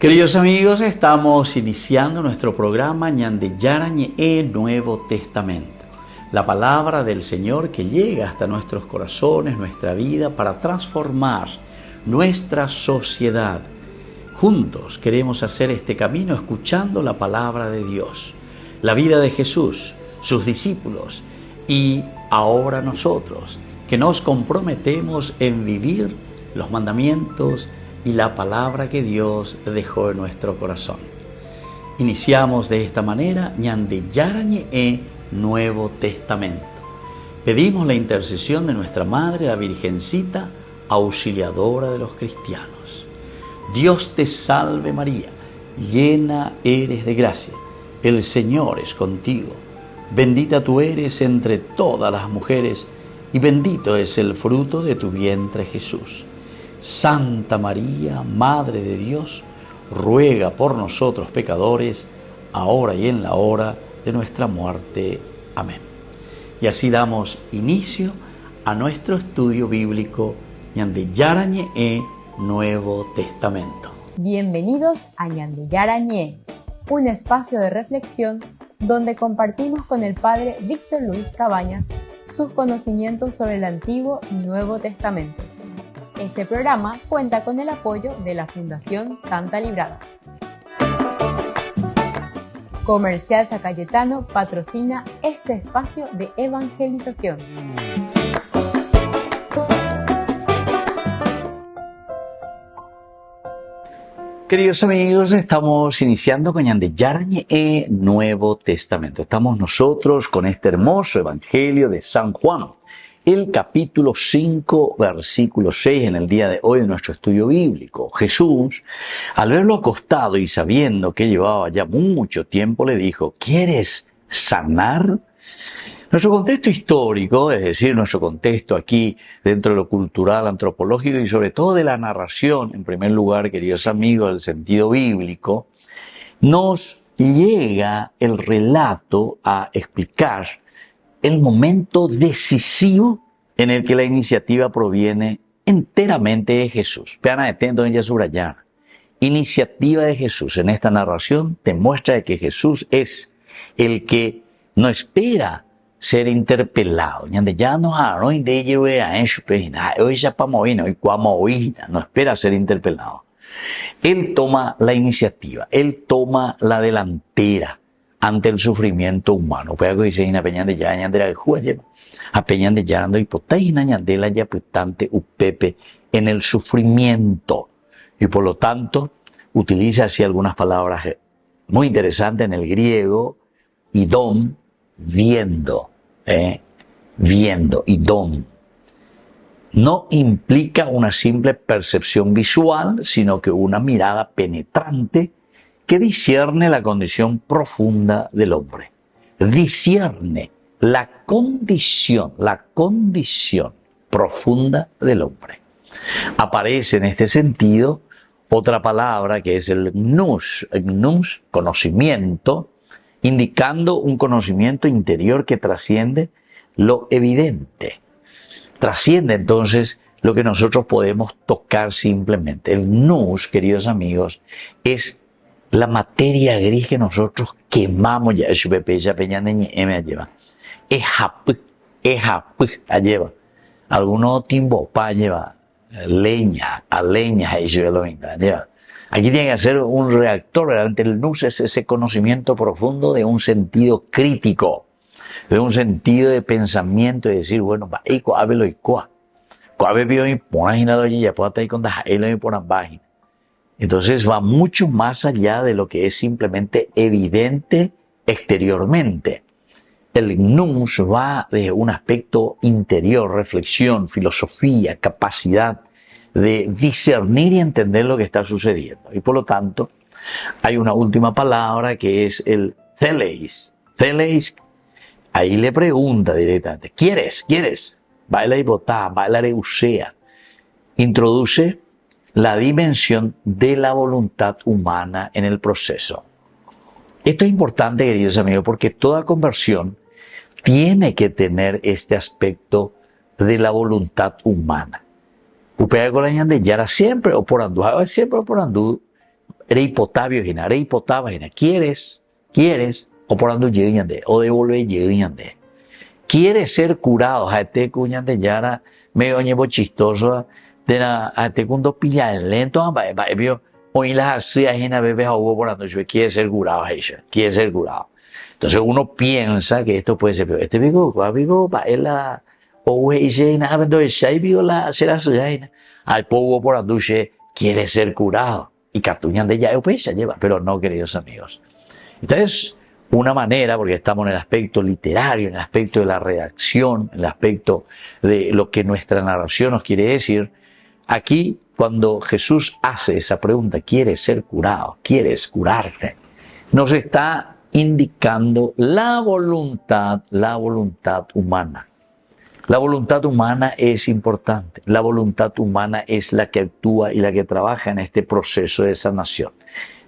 Queridos amigos, estamos iniciando nuestro programa Ñandeyarañe Nuevo Testamento. La palabra del Señor que llega hasta nuestros corazones, nuestra vida, para transformar nuestra sociedad. Juntos queremos hacer este camino escuchando la palabra de Dios, la vida de Jesús, sus discípulos y ahora nosotros, que nos comprometemos en vivir los mandamientos y la palabra que Dios dejó en nuestro corazón. Iniciamos de esta manera Ñandeyarañe Nuevo Testamento. Pedimos la intercesión de nuestra Madre, la Virgencita, auxiliadora de los cristianos. Dios te salve María, llena eres de gracia, el Señor es contigo. Bendita tú eres entre todas las mujeres y bendito es el fruto de tu vientre Jesús. Santa María, Madre de Dios, ruega por nosotros pecadores, ahora y en la hora de nuestra muerte. Amén. Y así damos inicio a nuestro estudio bíblico Ñandeyarañe Nuevo Testamento. Bienvenidos a Ñandeyarañe, un espacio de reflexión donde compartimos con el Padre Víctor Luis Cabañas sus conocimientos sobre el Antiguo y Nuevo Testamento. Este programa cuenta con el apoyo de la Fundación Santa Librada. Comercial San Cayetano patrocina este espacio de evangelización. Queridos amigos, estamos iniciando con Ñandeyarañe Nuevo Testamento. Estamos nosotros con este hermoso Evangelio de San Juan, el capítulo 5, versículo 6 en el día de hoy de nuestro estudio bíblico. Jesús, al verlo acostado y sabiendo que llevaba ya mucho tiempo, le dijo: ¿quieres sanar? Nuestro contexto histórico, es decir, nuestro contexto aquí dentro de lo cultural, antropológico y sobre todo de la narración, en primer lugar, queridos amigos, del sentido bíblico, nos llega el relato a explicar el momento decisivo en el que la iniciativa proviene enteramente de Jesús. Vean atento en subrayar. Iniciativa de Jesús. En esta narración te muestra que Jesús es el que no espera ser interpelado. No espera ser interpelado. Él toma la iniciativa, él toma la delantera ante el sufrimiento humano. En el sufrimiento. Y por lo tanto, utiliza así algunas palabras muy interesantes en el griego. Idom, viendo. Viendo, idom. No implica una simple percepción visual, sino que una mirada penetrante que discierne la condición profunda del hombre. Discierne la condición profunda del hombre. Aparece en este sentido otra palabra que es el gnus, conocimiento, indicando un conocimiento interior que trasciende lo evidente. Trasciende entonces lo que nosotros podemos tocar simplemente. El gnus, queridos amigos, es la materia gris que nosotros quemamos ya. Lleva. Algunos timbos lleva leña, a leña, lleva. Aquí tiene que ser un reactor. Realmente el nous es ese conocimiento profundo de un sentido crítico, de un sentido de pensamiento, de decir, bueno, entonces va mucho más allá de lo que es simplemente evidente exteriormente. El nous va de un aspecto interior, reflexión, filosofía, capacidad de discernir y entender lo que está sucediendo. Y por lo tanto, hay una última palabra que es el theleis. Theleis, ahí le pregunta directamente, ¿quieres? Baila y botá, baila reusea. Introduce la dimensión de la voluntad humana en el proceso. Esto es importante, queridos amigos, porque toda conversión tiene que tener este aspecto de la voluntad humana. Upea con la Ñandeyara siempre o por andú reipotavio hina, reipotava hina. ¿Quieres? O por ando llegando, o devolver llegando. ¿Quieres ser curado? Jate cuñante yara, medio ñevo chistoso, de la, jate cuando pilla lento, vio, hoy las hacía hina bebé a Hugo por ando, quiere ser curado, quiere ser curado. Entonces uno piensa que esto puede ser, pero este vigo, va él la, o hice nada, entonces ahí vigo la, será su hina. Al poco por ando, quiere ser curado. Y Catuñan de ya, pues se lleva, pero no, queridos amigos. Entonces, una manera, porque estamos en el aspecto literario, en el aspecto de la redacción, en el aspecto de lo que nuestra narración nos quiere decir, aquí cuando Jesús hace esa pregunta, ¿quieres ser curado? ¿Quieres curarte? Nos está indicando la voluntad humana. La voluntad humana es importante. La voluntad humana es la que actúa y la que trabaja en este proceso de sanación.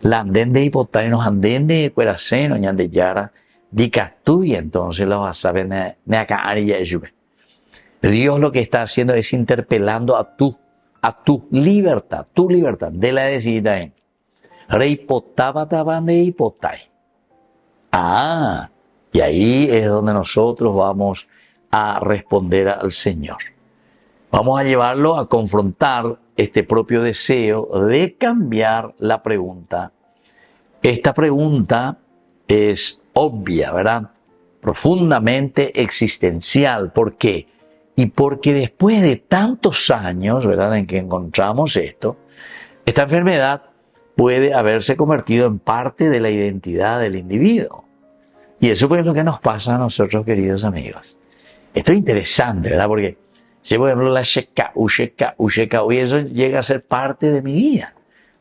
La anden de hipotai, nos anden de cueraceno, ñan de yara, dica tuya, entonces los vas a ver ne acá aria yuve. Dios lo que está haciendo es interpelando a tu libertad de la decidida en. Reipotaba taban de hipotai. Y ahí es donde nosotros vamos a responder al Señor. Vamos a llevarlo a confrontar este propio deseo de cambiar la pregunta. Esta pregunta es obvia, ¿verdad? Profundamente existencial. ¿Por qué? Y porque después de tantos años, ¿verdad?, en que encontramos esto, esta enfermedad puede haberse convertido en parte de la identidad del individuo. Y eso es lo que nos pasa a nosotros, queridos amigos. Esto es interesante, ¿verdad? Porque si por ejemplo la sheka, y eso llega a ser parte de mi vida.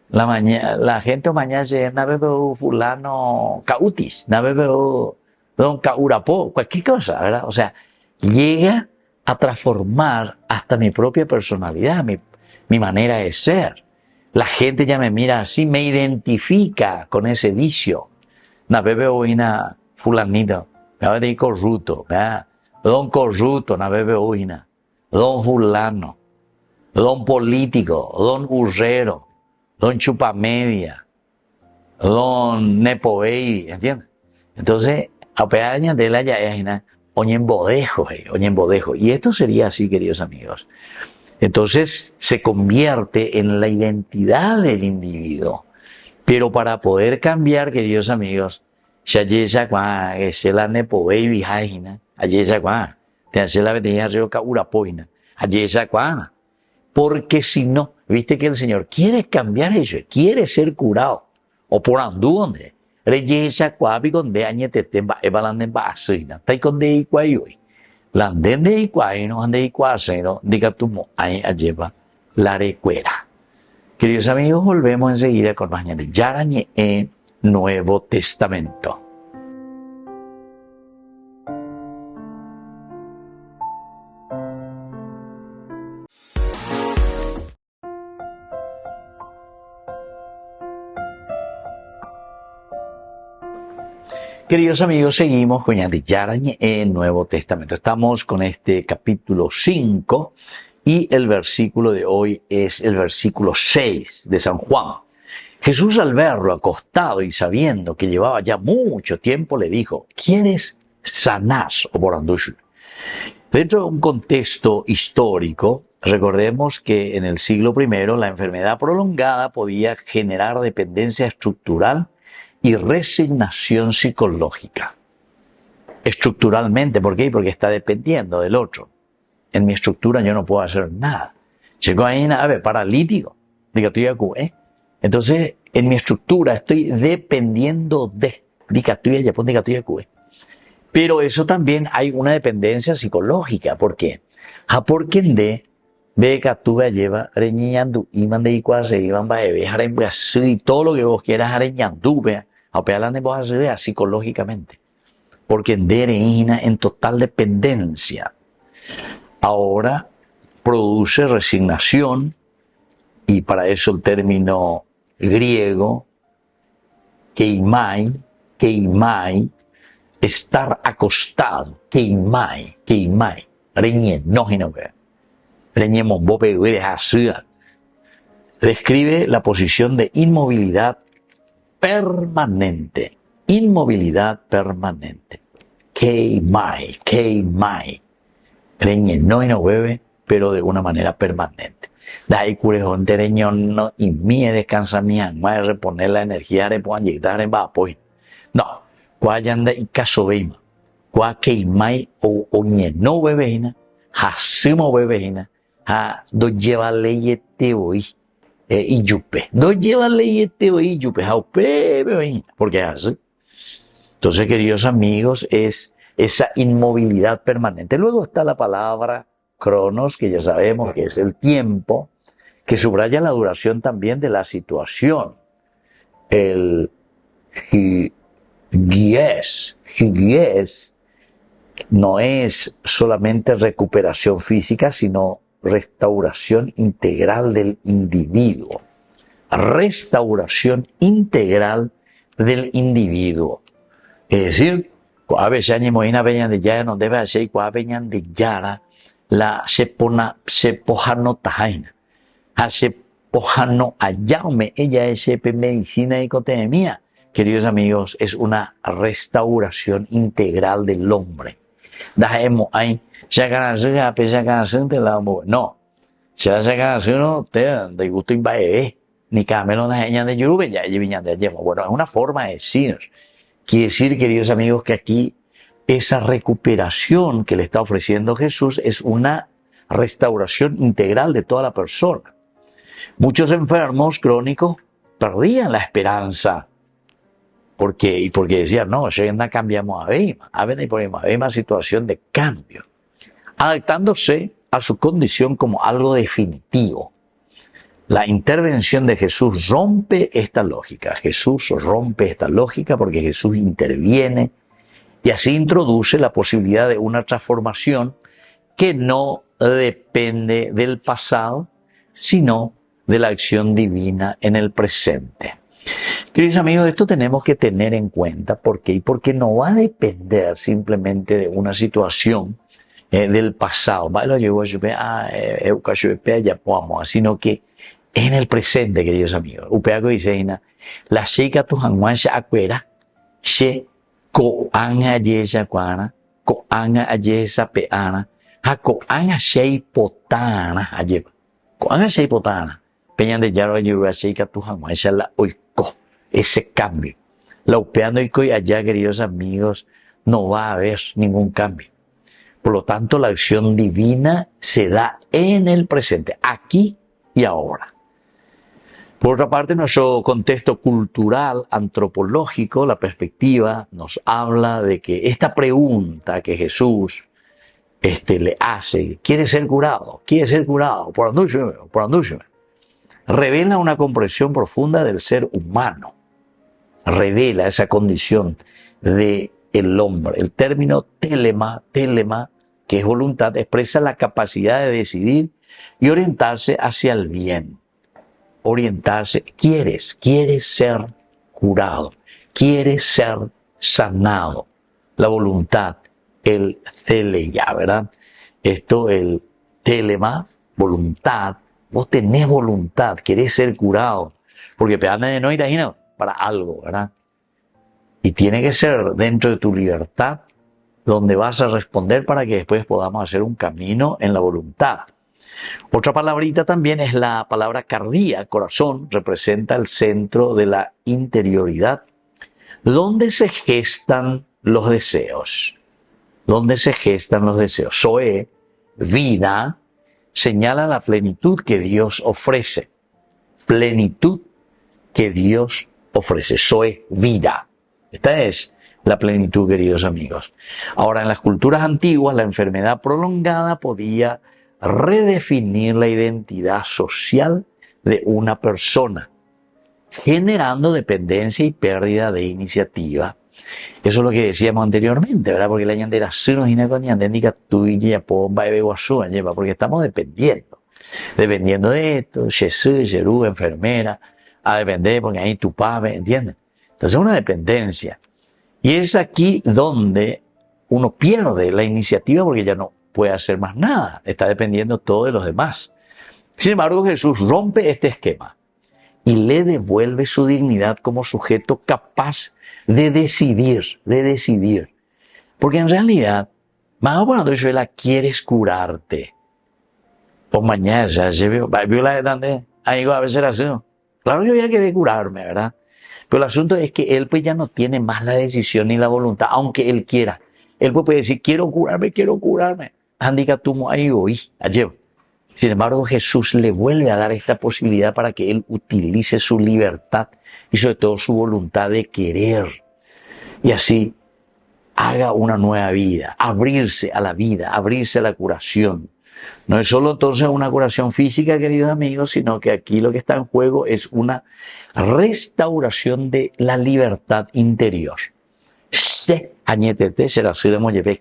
La gente mañana llega, na veo fulano cautis, na veo don caurapó, cualquier cosa, ¿verdad? O sea, llega a transformar hasta mi propia personalidad, mi manera de ser. La gente ya me mira así, me identifica con ese vicio. Na veo una fulanito, me va a decir corrupto, ¿verdad? Don corrupto, na veo una. Don fulano, don político, don urrero, don chupamedia, don nepo baby, ¿entiendes? Entonces, a pedaña de la ya es oñembodejo. Y esto sería así, queridos amigos. Entonces, se convierte en la identidad del individuo. Pero para poder cambiar, queridos amigos, ya llega cuando es la nepo baby, allá cuando te hace la veterinaria río caurapoina, allá cuando. Porque si no, viste que el Señor quiere cambiar eso, quiere ser curado. O por andú donde. Reyesa cuapi con de añetetemba, evalanden ba asina, tai con de iguayoi. Landen de iguay, no ande iguaseno, diga tu mo, ahí lleva la recuera. Queridos amigos, volvemos enseguida con mañana de Yarañe en Nuevo Testamento. Queridos amigos, seguimos con Yarañe en Nuevo Testamento. Estamos con este capítulo 5 y el versículo de hoy es el versículo 6 de San Juan. Jesús, al verlo acostado y sabiendo que llevaba ya mucho tiempo, le dijo: ¿quieres sanar? O Borandush. Dentro de un contexto histórico, recordemos que en el siglo I la enfermedad prolongada podía generar dependencia estructural y resignación psicológica. Estructuralmente, ¿por qué? Porque está dependiendo del otro. En mi estructura yo no puedo hacer nada. Llegó ahí, a ver, paralítico. Diga, tú ya cué. Entonces, en mi estructura estoy dependiendo de. Diga, tú ya pon, diga, tú ya cué. Pero eso también hay una dependencia psicológica. ¿Por qué? Porque de ve que tú lleva reñando y mande y cuase iban va y todo lo que vos quieras areñando vea a pelar de vos hacer psicológicamente, porque en total dependencia. Ahora produce resignación, y para eso el término griego keimai, estar acostado, keimai, reñe, no que reñemos bope así. describe la posición de inmovilidad permanente. Inmovilidad permanente. Keimai. Reñe no y no bebe, pero de una manera permanente. De ahí curejón tereñón y mie descansa mi alma de reponer la energía de puedan llegar en vapor. No, cuayanda y caso veima. Cua keimai o ñe no bebejina, hasimo bebejina, ha do lleva leye te voy. Y yupe. No lleva leyete y yupe. Porque es así. Entonces, queridos amigos, es esa inmovilidad permanente. Luego está la palabra cronos, que ya sabemos que es el tiempo, que subraya la duración también de la situación. El higies no es solamente recuperación física, sino restauración integral del individuo. Restauración integral del individuo. Es decir, cuando veces moina veñan de yara no debe hacer cuando veñan de yara la sepojano tajaina. A sepojano ayaume ella es medicina y cotemia. Queridos amigos, es una restauración integral del hombre. Dajemos ahí. No, si la sacan no te de gusto invade, ni camelo de ñan de yurube ya viñan de yemo. Bueno, es una forma de decir. Quiere decir, queridos amigos, que aquí esa recuperación que le está ofreciendo Jesús es una restauración integral de toda la persona. Muchos enfermos crónicos perdían la esperanza. Porque decían, no, ya cambiamos a Beima. A ver, ponemos a Beima situación de cambio. Adaptándose a su condición como algo definitivo. La intervención de Jesús rompe esta lógica. Jesús rompe esta lógica porque Jesús interviene y así introduce la posibilidad de una transformación que no depende del pasado, sino de la acción divina en el presente. Queridos amigos, esto tenemos que tener en cuenta. ¿Por qué? Porque no va a depender simplemente de una situación del pasado, sino que en el presente, queridos amigos. Upeaco dice, la sheika tu hanguan se acuera, she ko anga yesa cuana, ko anga ayesa peana, ha ko anga shei potana, ayeba, ko anga shei potana, peñan de yaro ayura sheika tu hanguan se la oiko, ese cambio. La upeando y allá, queridos amigos, no va a haber ningún cambio. Por lo tanto, la acción divina se da en el presente, aquí y ahora. Por otra parte, nuestro contexto cultural, antropológico, la perspectiva nos habla de que esta pregunta que Jesús le hace, ¿quiere ser curado? ¿Quiere ser curado? Por andúcheme. Revela una comprensión profunda del ser humano. Revela esa condición del hombre. El término telema, que es voluntad, expresa la capacidad de decidir y orientarse hacia el bien. Orientarse, quieres ser curado, quieres ser sanado. La voluntad, el teleya, ¿verdad? Esto, el telema, voluntad. Vos tenés voluntad, querés ser curado, porque pedane de no ir para algo, ¿verdad? Y tiene que ser dentro de tu libertad donde vas a responder para que después podamos hacer un camino en la voluntad. Otra palabrita también es la palabra cardía, corazón, representa el centro de la interioridad, donde se gestan los deseos. Donde se gestan los deseos. Zoe, vida, señala la plenitud que Dios ofrece. Plenitud que Dios ofrece. Zoe, vida. Esta es la plenitud, queridos amigos. Ahora, en las culturas antiguas, la enfermedad prolongada podía redefinir la identidad social de una persona, generando dependencia y pérdida de iniciativa. Eso es lo que decíamos anteriormente, ¿verdad? Porque la ñandera porque estamos dependiendo de esto, Jesús, Jerú, enfermera, a depender porque ahí tu padre, ¿entienden? Entonces es una dependencia. Y es aquí donde uno pierde la iniciativa porque ya no puede hacer más nada. Está dependiendo todo de los demás. Sin embargo, Jesús rompe este esquema y le devuelve su dignidad como sujeto capaz de decidir. Porque en realidad, más cuando Joela quieres curarte, o mañana ya se vio la de ahí va a veces así. Claro que voy a querer curarme, ¿verdad? Pero el asunto es que él pues ya no tiene más la decisión ni la voluntad, aunque él quiera. Él puede decir, quiero curarme. Andika tumo ahí hoy, ayer. Sin embargo, Jesús le vuelve a dar esta posibilidad para que él utilice su libertad y sobre todo su voluntad de querer. Y así haga una nueva vida, abrirse a la vida, abrirse a la curación. No es solo entonces una curación física, queridos amigos, sino que aquí lo que está en juego es una restauración de la libertad interior.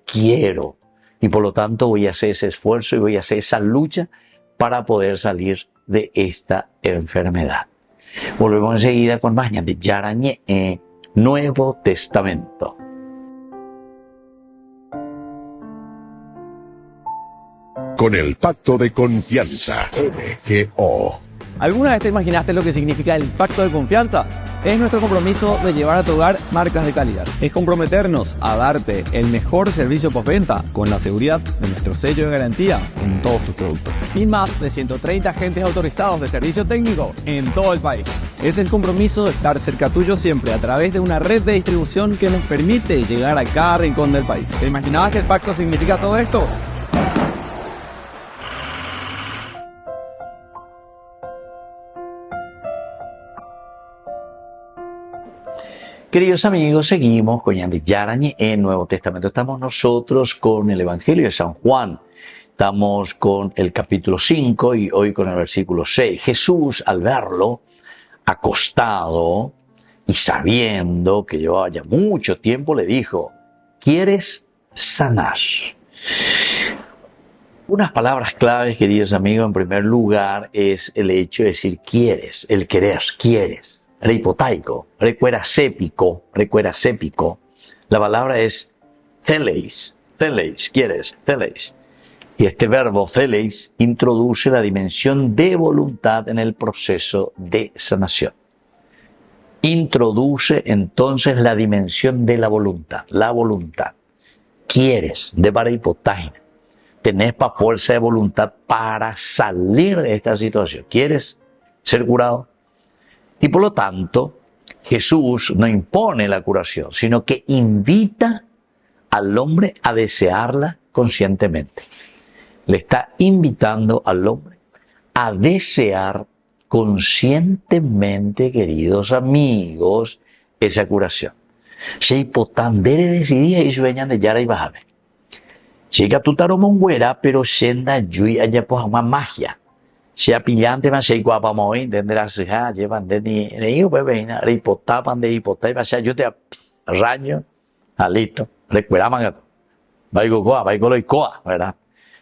Quiero. Y por lo tanto voy a hacer ese esfuerzo y voy a hacer esa lucha para poder salir de esta enfermedad. Volvemos enseguida con más de Yarañé, Nuevo Testamento. Con el Pacto de Confianza, MGO. ¿Alguna vez te imaginaste lo que significa el Pacto de Confianza? Es nuestro compromiso de llevar a tu hogar marcas de calidad. Es comprometernos a darte el mejor servicio postventa con la seguridad de nuestro sello de garantía en todos tus productos. Y más de 130 agentes autorizados de servicio técnico en todo el país. Es el compromiso de estar cerca tuyo siempre a través de una red de distribución que nos permite llegar a cada rincón del país. ¿Te imaginabas que el pacto significa todo esto? Queridos amigos, seguimos con Ñande Yarañé en Nuevo Testamento. Estamos nosotros con el Evangelio de San Juan. Estamos con el capítulo 5 y hoy con el versículo 6. Jesús, al verlo acostado y sabiendo que llevaba ya mucho tiempo, le dijo, ¿quieres sanar? Unas palabras claves, queridos amigos, en primer lugar es el hecho de decir quieres, el querer, quieres. Reipotaico, recuerasépico. La palabra es theleis, quieres, theleis. Y este verbo theleis introduce la dimensión de voluntad en el proceso de sanación. Introduce entonces la dimensión de la voluntad. Quieres, de paraipotaina. Tenés fuerza de voluntad para salir de esta situación. ¿Quieres ser curado? Y por lo tanto, Jesús no impone la curación, sino que invita al hombre a desearla conscientemente. Le está invitando al hombre a desear conscientemente, queridos amigos, esa curación. Si potandere decidía y sueñan de Yara y Bajabe. Si catutaro monguera, pero senda yui allá pues una magia. Si apillante más se guapa muy tendrás ya llevan de ni yo bebé ripotapan de hipotai vas yo te raño alito recuerdaban gato vaigo coa, ¿verdad?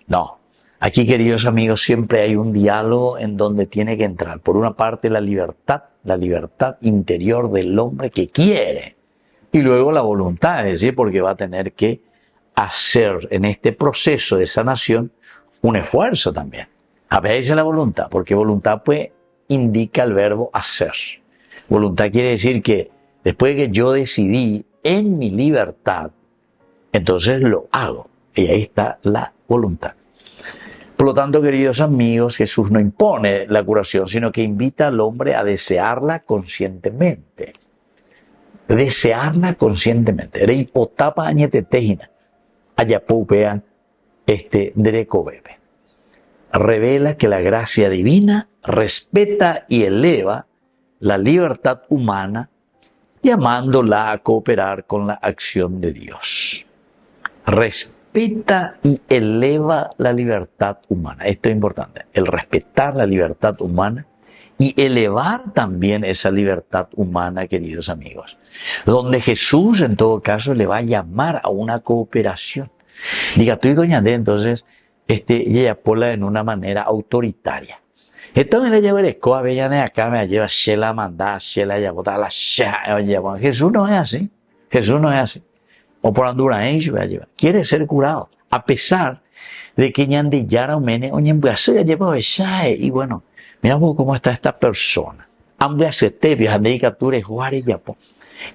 No, aquí queridos amigos siempre hay un diálogo en donde tiene que entrar por una parte la libertad interior del hombre que quiere y luego la voluntad, es decir, porque va a tener que hacer en este proceso de sanación un esfuerzo también. A veces la voluntad, porque voluntad pues indica el verbo hacer. Voluntad quiere decir que después de que yo decidí en mi libertad, entonces lo hago. Y ahí está la voluntad. Por lo tanto, queridos amigos, Jesús no impone la curación, sino que invita al hombre a desearla conscientemente. Desearla conscientemente. Reipotapa añetetejina. Ayapupea derecobebe. Revela que la gracia divina respeta y eleva la libertad humana, llamándola a cooperar con la acción de Dios. Respeta y eleva la libertad humana. Esto es importante, el respetar la libertad humana y elevar también esa libertad humana, queridos amigos. Donde Jesús, en todo caso, le va a llamar a una cooperación. Diga, tú y doña D, entonces, ella pola en una manera autoritaria. Entonces le lleva el escoba, de acá me lleva, Shela manda, Shela ya bota la lleva. Jesús no es así. O por Anduraense va a llevar. Quiere ser curado, a pesar de que ñande yara umene oñembuase ya lleva besae. Y bueno, mira cómo está esta persona.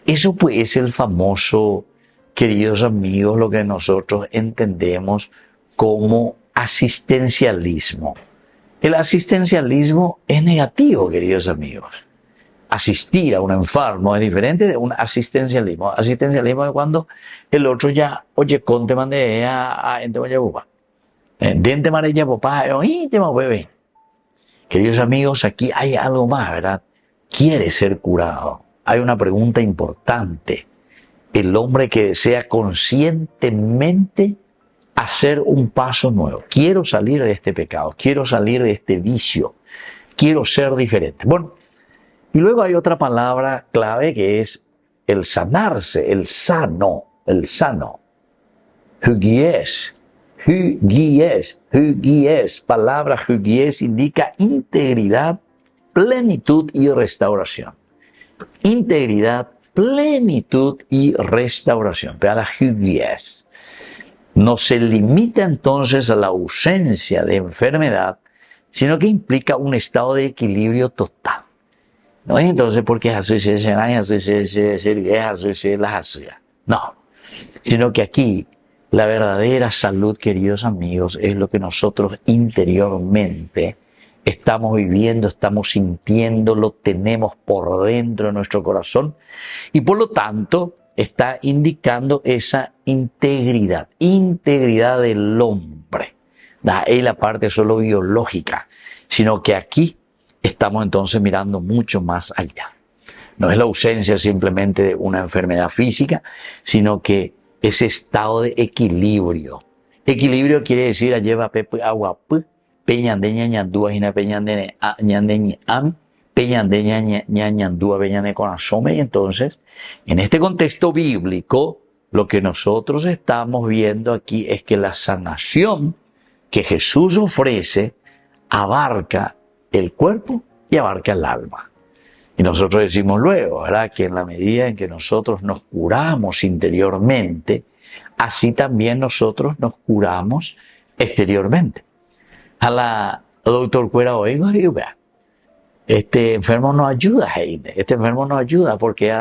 Eso pues es el famoso, queridos amigos, lo que nosotros entendemos como asistencialismo. El asistencialismo es negativo, queridos amigos. Asistir a un enfermo es diferente de un asistencialismo. Asistencialismo es cuando el otro ya, oye, conte mande a ente vaya bopa. Dente marella bopa, oye, te bebé. Queridos amigos, aquí hay algo más, ¿verdad? Quiere ser curado. Hay una pregunta importante. El hombre que desea conscientemente hacer un paso nuevo. Quiero salir de este pecado, quiero salir de este vicio, quiero ser diferente. Bueno, y luego hay otra palabra clave que es el sanarse, el sano. Hygies. Palabra hygies indica integridad, plenitud y restauración. Integridad, plenitud y restauración. Pero la hygies no se limita entonces a la ausencia de enfermedad, sino que implica un estado de equilibrio total. No es entonces porque no, sino que aquí la verdadera salud, queridos amigos, es lo que nosotros interiormente estamos viviendo, estamos sintiendo, lo tenemos por dentro de nuestro corazón y por lo tanto está indicando esa integridad del hombre. No es la parte solo biológica, sino que aquí estamos entonces mirando mucho más allá. No es la ausencia simplemente de una enfermedad física, sino que ese estado de equilibrio. Equilibrio quiere decir lleva pepe agua peñande ñañandúa hina peñande ñande am peñande ñañandúa peñande con asome. Y entonces, en este contexto bíblico, lo que nosotros estamos viendo aquí es que la sanación que Jesús ofrece abarca el cuerpo y abarca el alma. Y nosotros decimos luego, ¿verdad?, que en la medida en que nosotros nos curamos interiormente, así también nosotros nos curamos exteriormente. A la doctor Cuera oigo y vea, este enfermo no ayuda, este enfermo no ayuda porque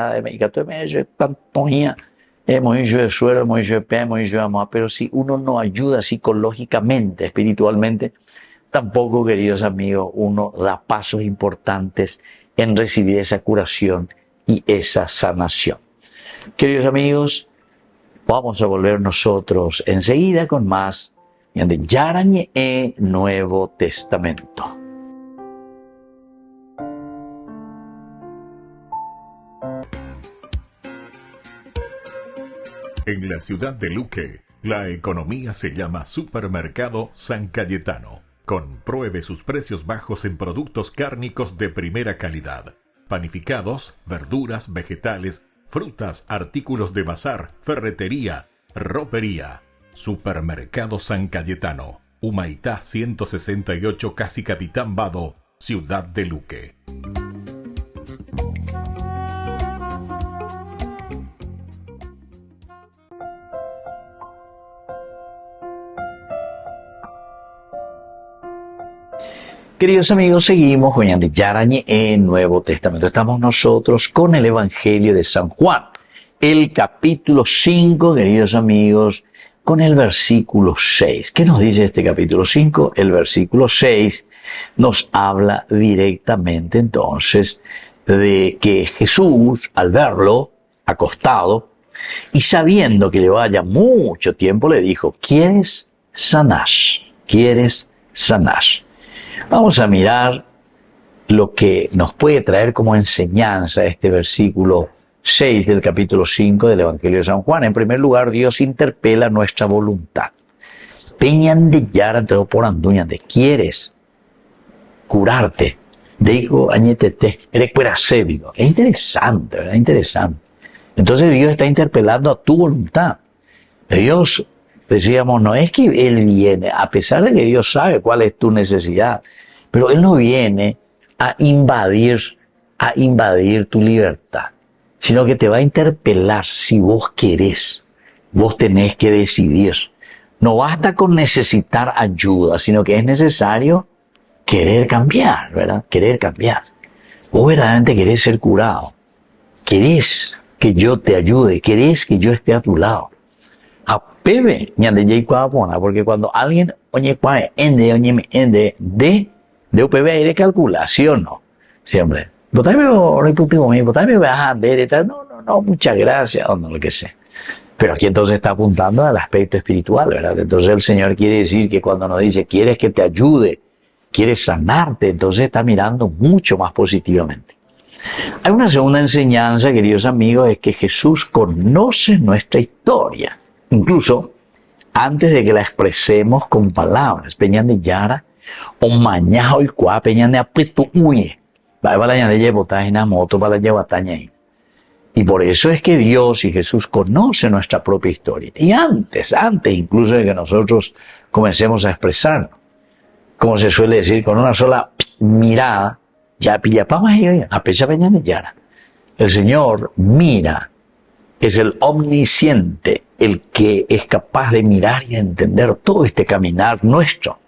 pero si uno no ayuda psicológicamente, espiritualmente, tampoco, queridos amigos, uno da pasos importantes en recibir esa curación y esa sanación. Queridos amigos, vamos a volver nosotros enseguida con más de Yarañe Nuevo Testamento. En la ciudad de Luque, la economía se llama Supermercado San Cayetano. Compruebe sus precios bajos en productos cárnicos de primera calidad. Panificados, verduras, vegetales, frutas, artículos de bazar, ferretería, ropería. Supermercado San Cayetano, Humaitá 168, Casi Capitán Vado, Ciudad de Luque. Queridos amigos, seguimos con Yarañe en Nuevo Testamento. Estamos nosotros con el Evangelio de San Juan, el capítulo 5, queridos amigos, con el versículo 6. ¿Qué nos dice este capítulo 5? El versículo 6 nos habla directamente entonces de que Jesús, al verlo acostado y sabiendo que llevaba ya mucho tiempo, le dijo: ¿quieres sanar? ¿Quieres sanar? Vamos a mirar lo que nos puede traer como enseñanza este versículo 6 del capítulo 5 del Evangelio de San Juan. En primer lugar, Dios interpela nuestra voluntad. Peñan de yara todo por anduña, de quieres curarte. Digo, añetete, eres cueracébico. Es interesante, ¿verdad? Interesante. Entonces Dios está interpelando a tu voluntad. Dios, decíamos, no es que Él viene, a pesar de que Dios sabe cuál es tu necesidad, pero Él no viene a invadir tu libertad, sino que te va a interpelar si vos querés. Vos tenés que decidir. No basta con necesitar ayuda, sino que es necesario querer cambiar, ¿verdad? Querer cambiar. Vos verdaderamente querés ser curado. Querés que yo te ayude, querés que yo esté a tu lado. A Pepe, porque cuando alguien, de UPB hay de calculación, ¿no? Siempre. No, muchas gracias, o no, lo que sea. Pero aquí entonces está apuntando al aspecto espiritual, ¿verdad? Entonces el Señor quiere decir que cuando nos dice, quieres que te ayude, quieres sanarte, entonces está mirando mucho más positivamente. Hay una segunda enseñanza, queridos amigos, es que Jesús conoce nuestra historia. Incluso antes de que la expresemos con palabras. Peñan de Yara, o mañana y cuá, peñan de apetu uye. Va la de botar en la moto para la llevataña ahí. Y por eso es que Dios y Jesús conocen nuestra propia historia. Y antes incluso de que nosotros comencemos a expresarnos, como se suele decir, con una sola mirada, ya pilla pamas y a pesar de Yara. El Señor mira, es el omnisciente, el que es capaz de mirar y de entender todo este caminar nuestro.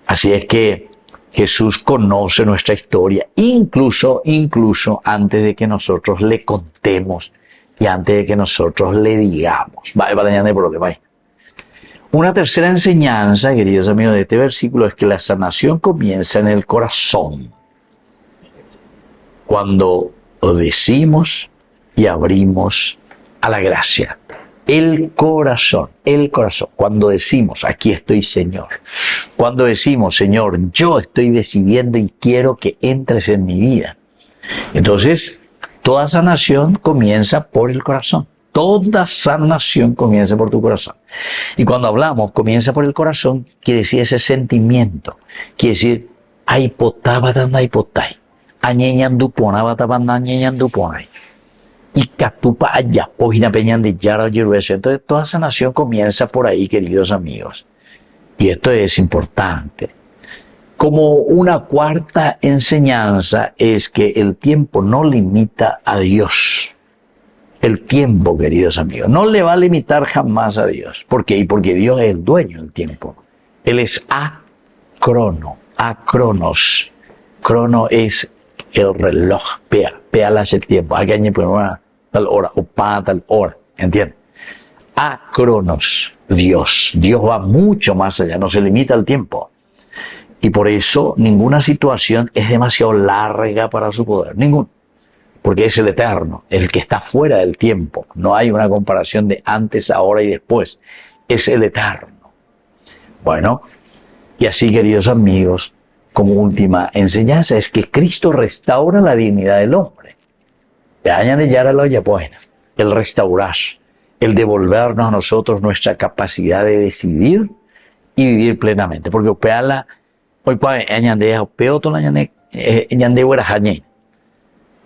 Así es que Jesús conoce nuestra historia, incluso antes de que nosotros le contemos y antes de que nosotros le digamos. Una tercera enseñanza, queridos amigos, de este versículo es que la sanación comienza en el corazón. Cuando decimos y abrimos a la gracia. El corazón. Cuando decimos, aquí estoy, Señor. Cuando decimos, Señor, yo estoy decidiendo y quiero que entres en mi vida. Entonces, toda sanación comienza por el corazón. Toda sanación comienza por tu corazón. Y cuando hablamos, comienza por el corazón, quiere decir ese sentimiento. Quiere decir, aipotai. Añeñanduponai. Y catupa allá, pojina peñan de Yara Yerueso. Entonces toda sanación comienza por ahí, queridos amigos. Y esto es importante. Como una cuarta enseñanza es que el tiempo no limita a Dios. El tiempo, queridos amigos, no le va a limitar jamás a Dios. ¿Por qué? Porque Dios es el dueño del tiempo. Él es acronos. Crono es el reloj, pea hace el tiempo. Hay que añadir una tal hora, o para tal hora, ¿entiendes? Acronos, Dios. Dios va mucho más allá, no se limita al tiempo. Y por eso ninguna situación es demasiado larga para su poder, ningún. Porque es el eterno, el que está fuera del tiempo. No hay una comparación de antes, ahora y después. Es el eterno. Bueno, y así, queridos amigos, como última enseñanza es que Cristo restaura la dignidad del hombre. El restaurar, el devolvernos a nosotros nuestra capacidad de decidir y vivir plenamente. Porque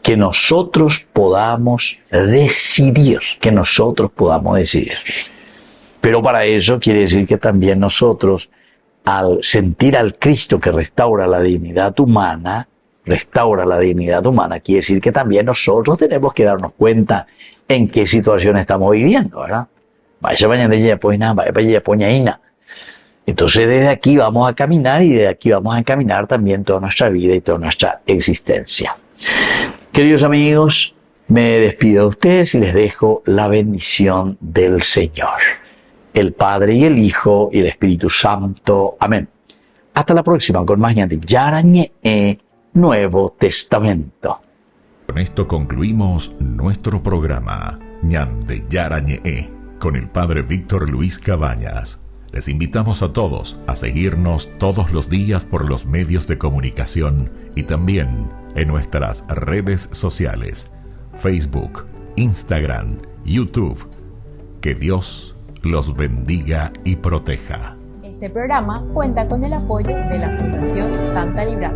que nosotros podamos decidir, Pero para eso quiere decir que también nosotros, al sentir al Cristo que restaura la dignidad humana, quiere decir que también nosotros tenemos que darnos cuenta en qué situación estamos viviendo, ¿verdad? Entonces desde aquí vamos a caminar y desde aquí vamos a encaminar también toda nuestra vida y toda nuestra existencia. Queridos amigos, me despido de ustedes y les dejo la bendición del Señor. El Padre y el Hijo y el Espíritu Santo. Amén. Hasta la próxima con más de Yarañe Nuevo Testamento. Con esto concluimos nuestro programa Ñande Yarañe con el Padre Víctor Luis Cabañas. Les invitamos a todos a seguirnos todos los días por los medios de comunicación y también en nuestras redes sociales, Facebook, Instagram, YouTube. Que Dios los bendiga y proteja. Este programa cuenta con el apoyo de la Fundación Santa Librada.